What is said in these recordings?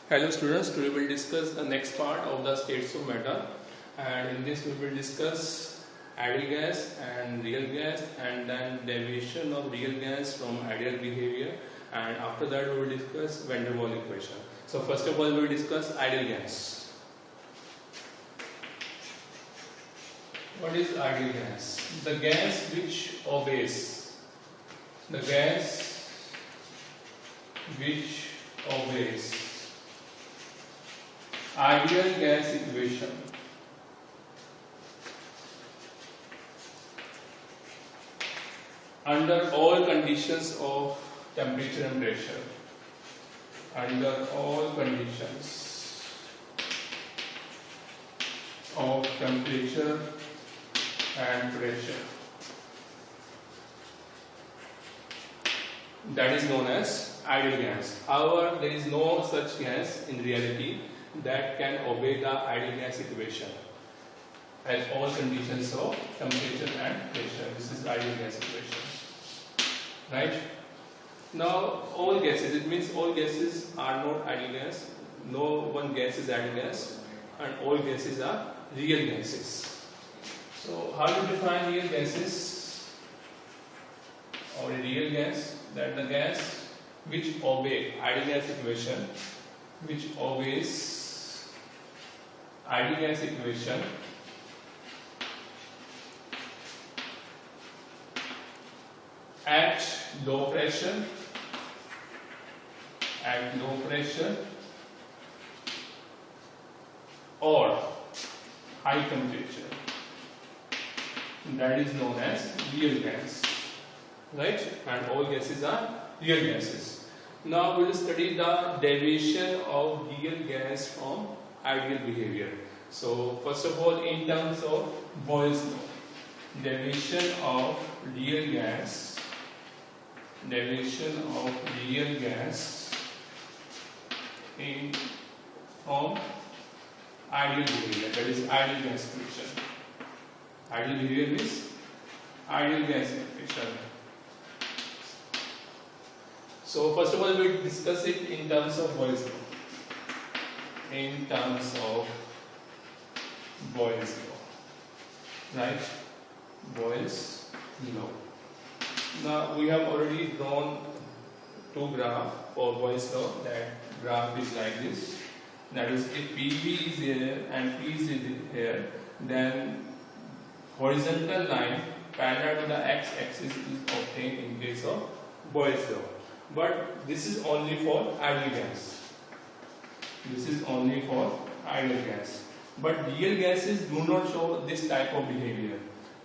Hello students, today we will discuss the next part of the states of matter, and in this we will discuss ideal gas and real gas, and then derivation of real gas from ideal behavior, and after that we will discuss van der Waals equation. So first of all we will discuss ideal gas. What is ideal gas? The gas which obeys. The gas which obeys ideal gas equation under all conditions of temperature and pressure. Under all conditions of temperature and pressure, that is known as ideal gas. However, there is no such gas in reality that can obey the ideal gas equation at all conditions of temperature and pressure. This is ideal gas equation, right? Now all gases, it means all gases are not ideal gas. No one gas is ideal gas, and all gases are real gases. So how to define real gases or a real gas? That the gas which obey ideal gas equation, which obeys ideal gas equation at low pressure, or high temperature, that is known as real gas, right? And all gases are real gases. Now we will study the derivation of real gas from ideal behavior. So first of all, in terms of Boyle's law, derivation of real gas, in from ideal behavior, that is ideal gas equation. Ideal behavior means ideal gas equation. So first of all we will discuss it in terms of Boyle's law. In terms of Boyle's law, right? Boyle's law. Now we have already drawn two graphs for Boyle's law. That graph is like this. That is, if PV is here and P is here, then horizontal line parallel to the x-axis is obtained in case of Boyle's law. But this is only for ideal gas. This is only for ideal gas. But real gases do not show this type of behavior.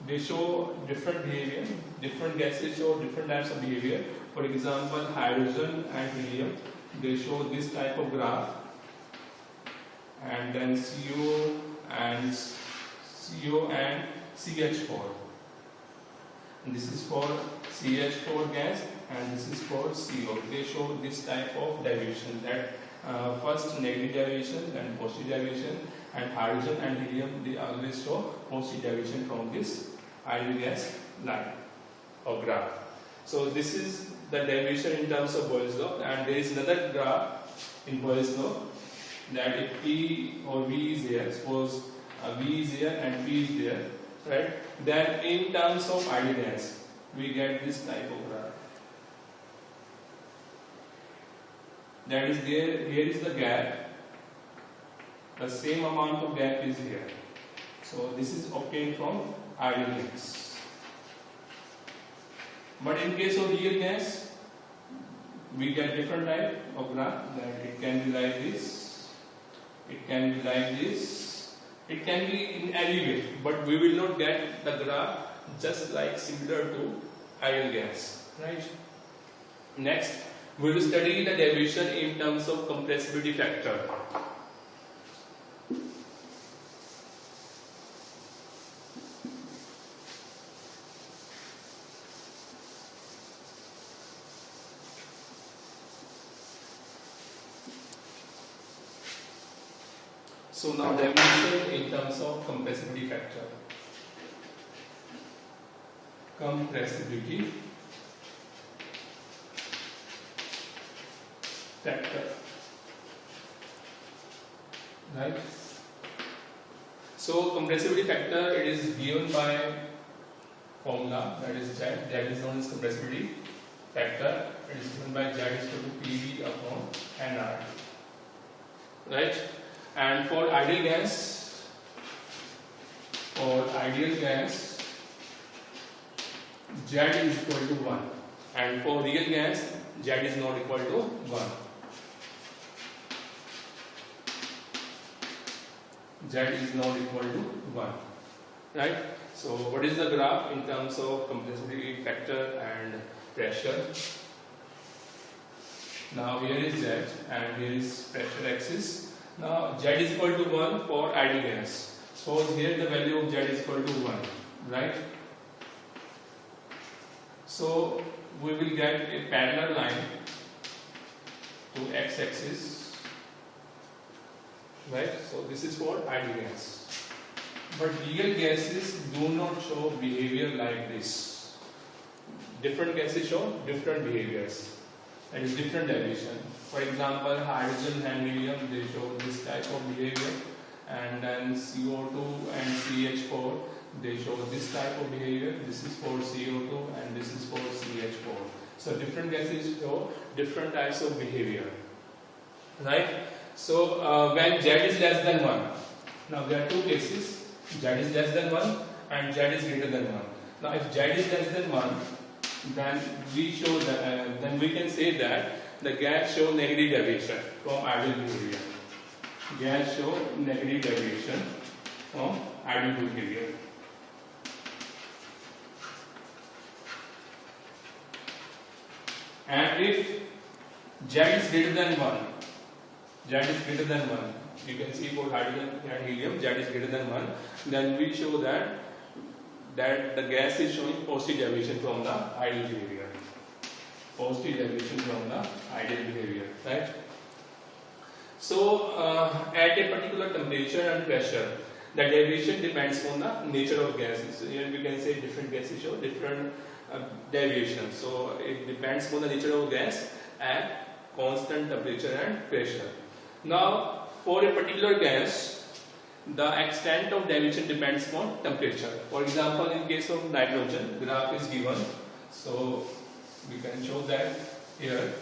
They show different behavior. Different gases show different types of behavior. For example, hydrogen and helium, they show this type of graph. And then CO and CH4. And this is for CH4 gas, and this is for CO. They show this type of derivation, that first negative derivation, then positive derivation, and hydrogen and helium, they always show positive derivation from this ideal gas line or graph. So this is the derivation in terms of Boyle's law, and there is another graph in Boyle's law, that if P or V is here, suppose V is here and P is there, right? Then in terms of ideal gas, we get this type of graph. That is, there, here is the gap. The same amount of gap is here. So this is obtained from ideal gas. But in case of real gas, we get different type of graph. That it can be like this, it can be like this, it can be in any way, but we will not get the graph just like similar to ideal gas, right? Next, we will study the derivation in terms of compressibility factor. So now derivation in terms of compressibility factor. Compressibility factor. right? So compressibility factor, it is given by formula, that is Z. Z is known as compressibility factor. It is given by Z is equal to PV upon NR, right? And for ideal gas, Z is equal to 1, and for real gas, Z is not equal to 1. Z is not equal to 1, right? So what is the graph in terms of compressibility factor and pressure? Now here is Z and here is pressure axis. Now Z is equal to 1 for ideal gas. So here the value of Z is equal to 1, right? So we will get a parallel line to x-axis, right? So this is for ideal gas. But real gases do not show behavior like this. Different gases show different behaviors. That is different deviation. For example, hydrogen and helium, they show this type of behavior, and then CO2 and CH4, they show this type of behavior. This is for CO2 and this is for CH4. So different gases show different types of behavior, right? So when Z is less than 1, now there are two cases. Z is less than 1 and Z is greater than 1. Now if Z is less than 1, then we show that then we can say that the gas show negative deviation from ideal behavior. Gas show negative deviation from ideal behavior. And if Z is greater than 1, Z is greater than 1, you can see for hydrogen and helium, Z is greater than 1, then we show that the gas is showing positive deviation from the ideal behavior. Positive deviation from the ideal behavior, right? So at a particular temperature and pressure, the deviation depends on the nature of gases. So here we can say different gases show different deviation. So it depends on the nature of gas at constant temperature and pressure. Now for a particular gas, the extent of deviation depends on temperature. For example, in case of nitrogen, graph is given. So we can show that here.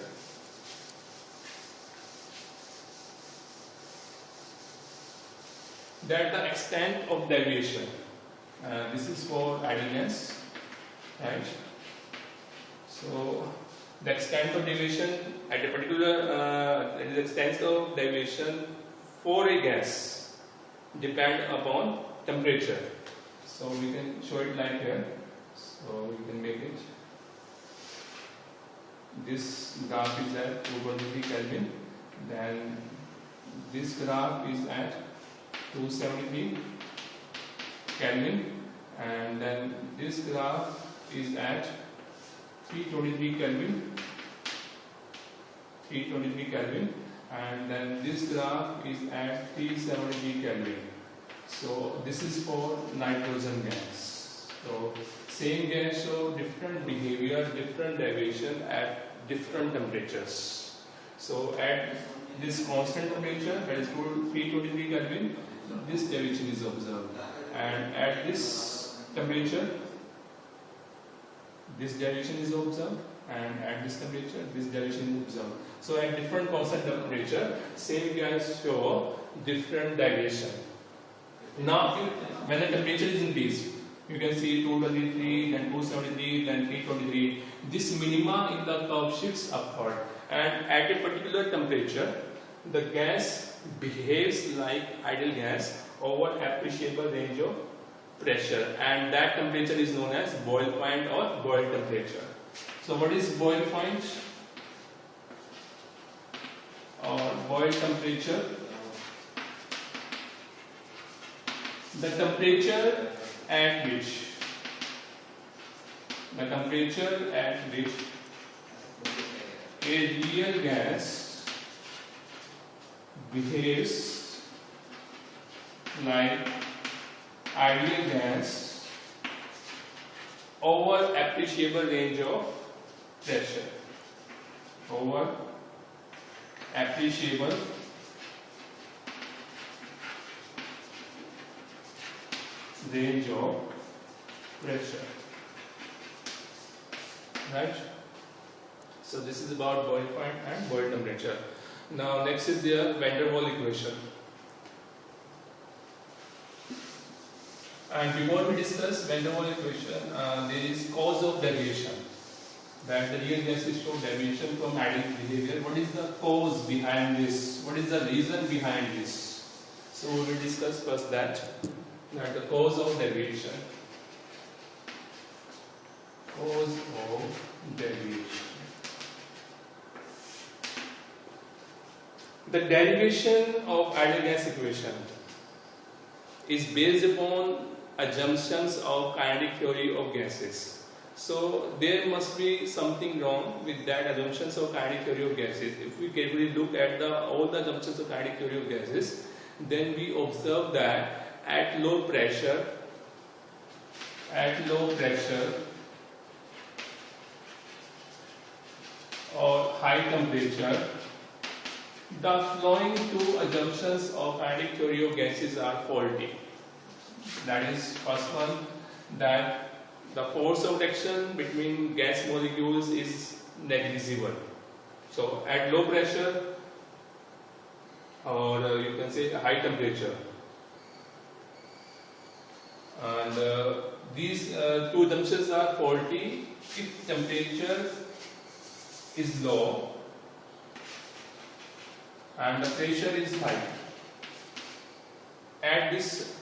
That the extent of deviation. This is for ideal gas, right? So the extent of deviation at a particular the extent of deviation for a gas depend upon temperature. So we can show it like here. So we can make it. This graph is at 223 Kelvin. Then this graph is at 273 Kelvin, and then this graph is at 323 Kelvin, and then this graph is at 373 Kelvin. So this is for nitrogen gas. So same gas show different behavior, different deviation at different temperatures. So at this constant temperature, that is 323 Kelvin, this deviation is observed, and at this temperature, this deviation is observed, and at this temperature, this deviation is observed. So at different constant temperature, same gas show different deviation. Now, when the temperature is increased, you can see 223, then 273, then 323. This minima in the curve shifts upward, and at a particular temperature, the gas behaves like ideal gas over appreciable range of pressure, and that temperature is known as boil point or boil temperature. So what is boil point or boil temperature? The temperature at which a real gas behaves like ideal gas over appreciable range of pressure. Over appreciable range of pressure. Right? So this is about boil point and boil temperature. Now next is the van der Waals equation. And before we discuss van der Waals equation, there is cause of deviation. That the real gases show deviation from ideal behavior. What is the cause behind this? What is the reason behind this? So we will discuss first that the cause of deviation. Cause of deviation. The derivation of ideal gas equation is based upon assumptions of kinetic theory of gases. So there must be something wrong with that assumptions of kinetic theory of gases. If we carefully look at all the assumptions of kinetic theory of gases, then we observe that at low pressure or high temperature, the following two assumptions of kinetic theory of gases are faulty. That is, first one, that the force of attraction between gas molecules is negligible. So at low pressure, or you can say high temperature, and these two assumptions are faulty if temperature is low and the pressure is high. At these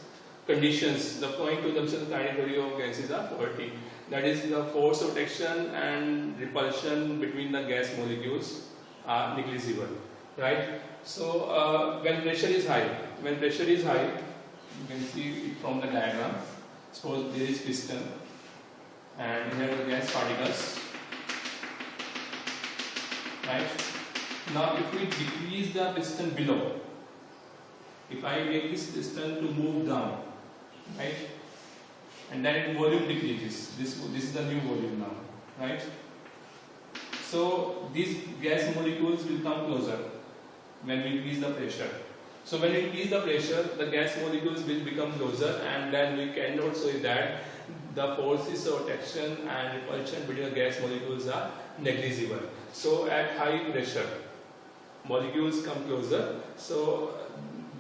conditions, the following two assumptions of kinetic theory of gases are faulty. That is, the force of attraction and repulsion between the gas molecules are negligible. Right? So when pressure is high, you can see it from the diagram. Suppose there is piston and here are the gas particles. Right? Now if we decrease the piston below, if I make this piston to move down, right, and then its volume decreases, this is the new volume now, right? So these gas molecules will come closer when we increase the pressure. So when we increase the pressure, the gas molecules will become closer, and then we cannot say that the forces of attraction and repulsion between the gas molecules are negligible. So at high pressure, molecules come closer. So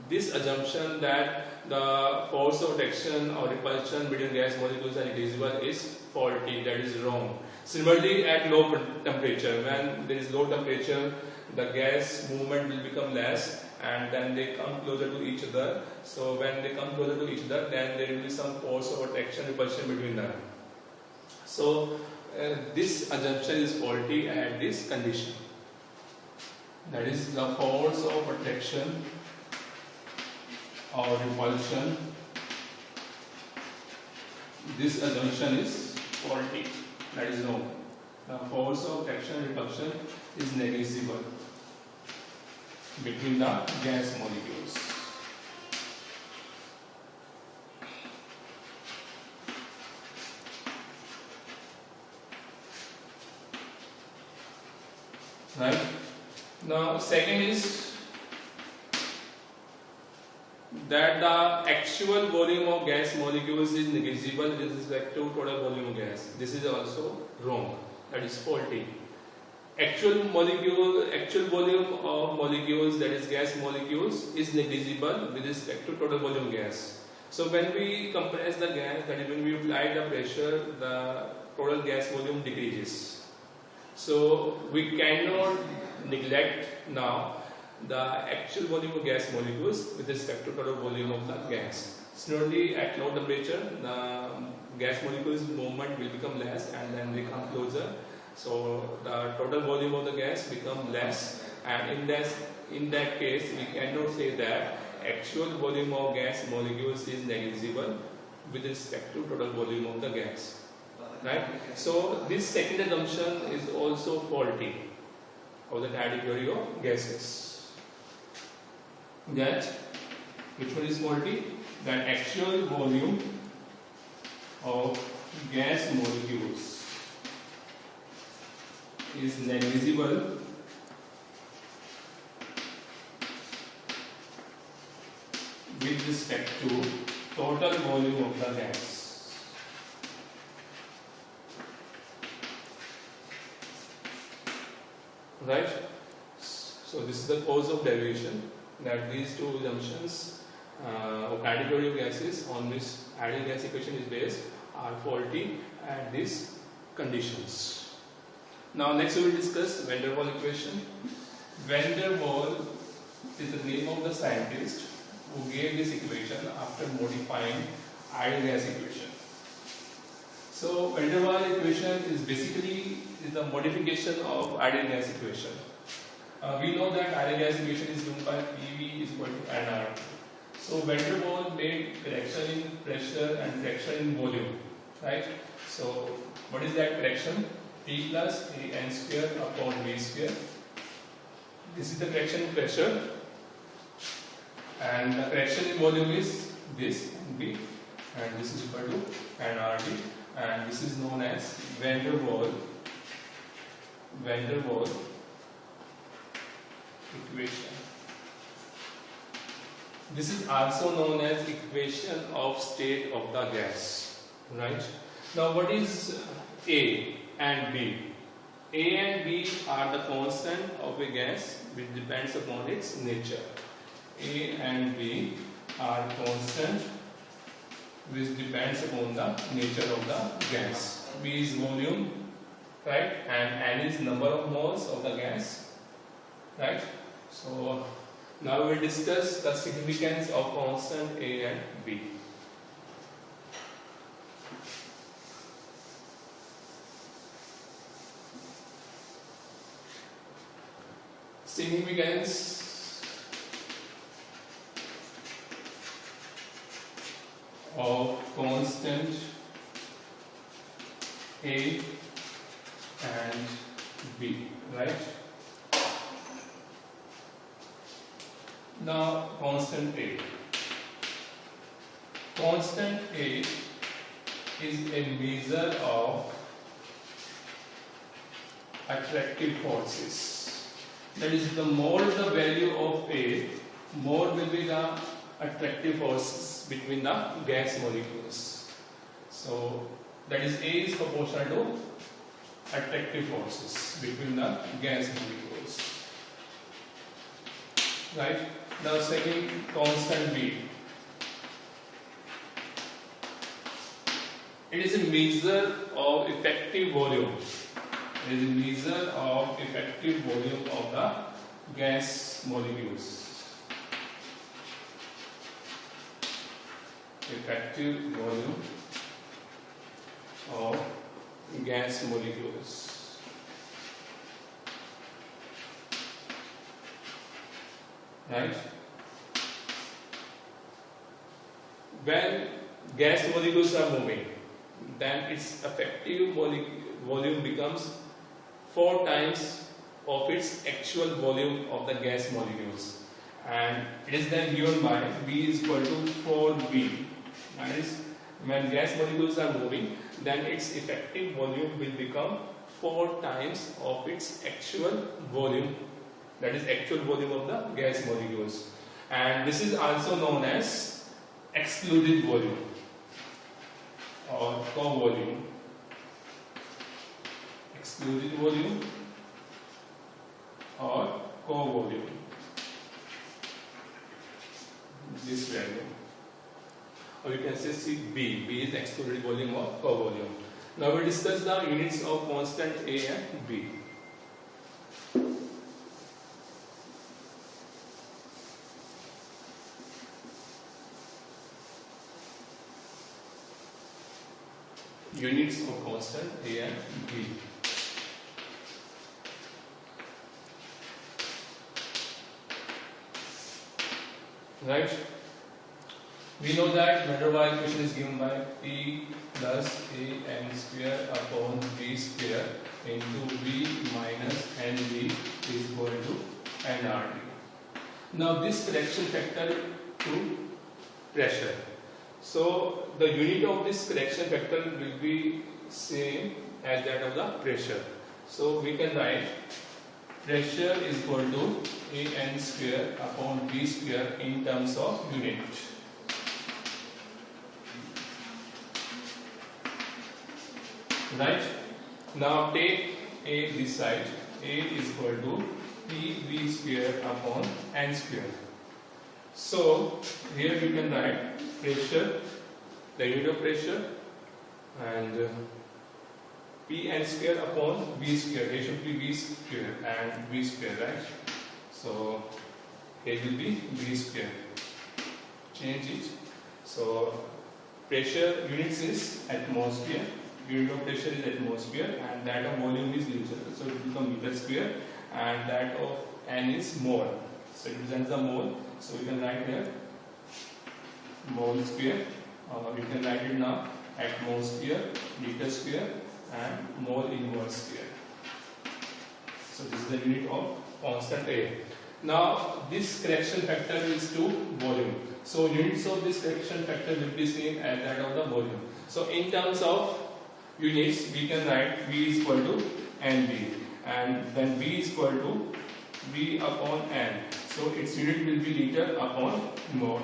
this assumption that the force of attraction or repulsion between gas molecules are negligible is faulty, that is wrong. Similarly, at low temperature, when there is low temperature, the gas movement will become less and then they come closer to each other. So when they come closer to each other, then there will be some force of attraction repulsion between them. So this assumption is faulty at this condition. That is, the force of attraction or repulsion, this assumption is faulty, that is wrong. The force of attraction and repulsion is negligible between the gas molecules. Right? Now second is that the actual volume of gas molecules is negligible with respect to total volume of gas. This is also wrong. That is faulty. Actual volume of molecules, that is gas molecules, is negligible with respect to total volume gas. So when we compress the gas, that is when we apply the pressure, the total gas volume decreases. So we cannot neglect now the actual volume of gas molecules with respect to total volume of the gas. Similarly, at low temperature, the gas molecules movement will become less and then they come closer. So the total volume of the gas become less, and in that case we cannot say that actual volume of gas molecules is negligible with respect to total volume of the gas. Right? So this second assumption is also faulty of the kinetic theory of gases. That which one is faulty? That actual volume of gas molecules is negligible with respect to total volume of the gas. Right? So this is the cause of derivation, that these two assumptions of category of gases on which ideal gas equation is based are faulty at these conditions. Now next we will discuss Van der Waals equation. Van der Waals is the name of the scientist who gave this equation after modifying ideal gas equation. So Van der Waals equation is basically the modification of ideal gas equation. We know that ideal gas equation is given by PV is equal to nRT. So Van der Waals made correction in pressure and correction in volume, right? So what is that correction? P plus AN square upon V square. This is the correction in pressure, and the correction in volume is this V, and this is equal to nRT, and this is known as Van der Waals equation. This is also known as equation of state of the gas, right? Now what is A and B? A and B are the constant of a gas which depends upon its nature. A and B are constant which depends upon the nature of the gas. B is volume, right, and N is number of moles of the gas, right? So now we will discuss the significance of constant A and B. Significance of constant A and B, right? Now constant A. Constant A is a measure of attractive forces. That is, the more the value of A, more will be the attractive forces between the gas molecules. So that is, A is proportional to attractive forces between the gas molecules. Right? Now second, constant B. It is a measure of effective volume. It is a measure of effective volume of the gas molecules. Effective volume of gas molecules. Right? When gas molecules are moving, then its effective volume becomes 4 times of its actual volume of the gas molecules, and it is then given by V is equal to 4V. That is, when gas molecules are moving, then its effective volume will become 4 times of its actual volume, that is actual volume of the gas molecules, and this is also known as excluded volume or co-volume. Excluded volume or co-volume, this value, or you can say B. B is excluded volume or co-volume. Now we discuss the units of constant A and B. Units of constant A and B. Right? We know that Van der Waals equation is given by P plus AN square upon V square into V minus NV is equal to nRT. Now this correction factor to pressure. So the unit of this correction factor will be same as that of the pressure. So we can write pressure is equal to AN square upon V square in terms of unit. right? Now take A this side. A is equal to PV square upon N square. So here we can write pressure, the unit of pressure, and Pn square upon V square. A should be V square and V square, right? So A will be V square. Change it. So pressure units is atmosphere. Unit of pressure is atmosphere, and that of volume is liter. So it will become meter square, and that of N is mole. So it represents the mole. So we can write here mole square. You can write it now atmosphere, liter square, and mole inverse square. So this is the unit of constant A. Now this correction factor is to volume. So units of this correction factor will be same as that of the volume. So in terms of units, we can write V is equal to NV, and then V is equal to V upon N. So its unit will be liter upon mole.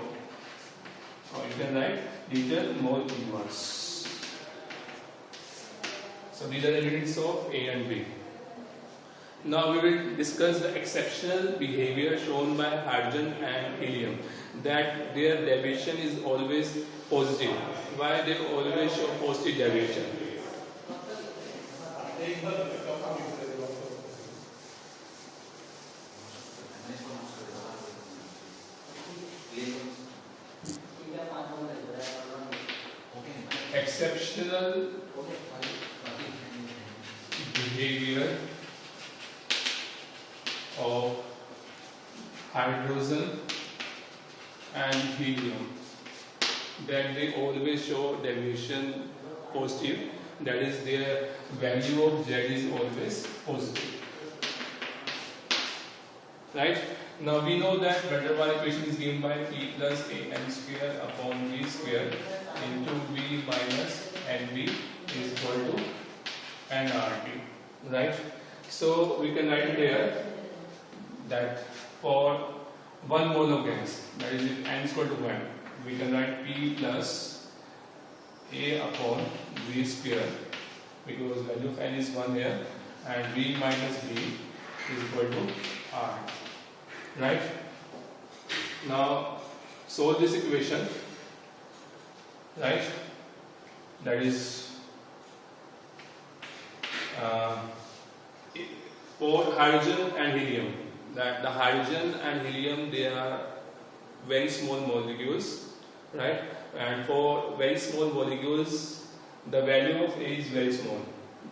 Or you can write liter mole inverse. So these are the units of A and B. Now we will discuss the exceptional behavior shown by hydrogen and helium, that their deviation is always positive. Why they always show positive deviation? Exceptional behavior of hydrogen and helium, that they always show deviation positive, that is their value of Z is always positive, right? Now we know that van der Waals equation is given by P plus An square upon V square into V minus Nv is equal to nRT, right? So we can write it here that for 1 mole of gas, that is if N is equal to 1, we can write P plus A upon V square, because value of N is 1 here, and V minus V is equal to R, right? Now solve this equation, right? That is for hydrogen and helium, that the hydrogen and helium, they are very small molecules, right? And for very small molecules, the value of A is very small.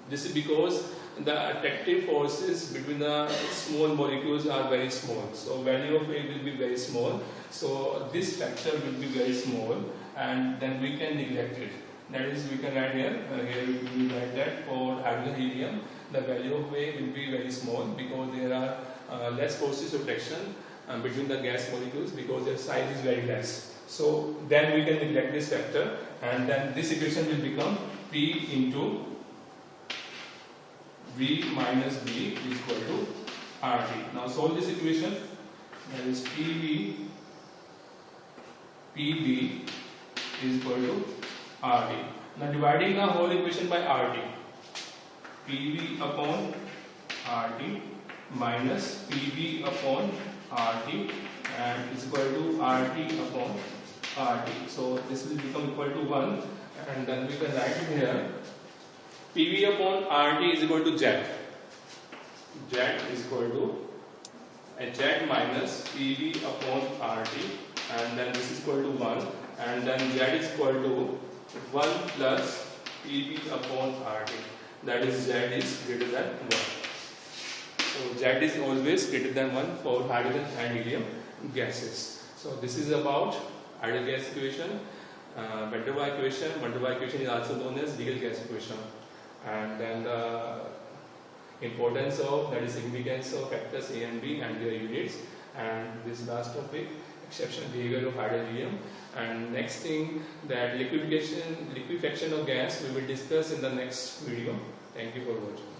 This is because the attractive forces between the small molecules are very small. So value of A will be very small. So this factor will be very small, and then we can neglect it. That is, we can write here, we will write that for hydrogen helium, the value of A will be very small, because there are less forces of attraction between the gas molecules, because their size is very less. So then we can neglect this factor, and then this equation will become P into V minus V is equal to RT. Now solve this equation, that is PV is equal to RT. Now dividing the whole equation by RT, PV upon RT minus PV upon RT, and is equal to RT upon RT. So this will become equal to 1, and then we can write it here. PV upon RT is equal to Z. Z is equal to Z minus PV upon RT, and then this is equal to 1, and then Z is equal to 1 plus PV upon RT, that is Z is greater than 1. So Z is always greater than 1 for hydrogen and helium gases. So this is about ideal gas equation, van der Waals equation. Van der Waals equation is also known as legal gas equation. And then the importance of, that is significance of factors A and B and their units, and this last topic, exceptional behavior of hydrogen. And next thing, that liquefaction of gas, we will discuss in the next video. Thank you for watching.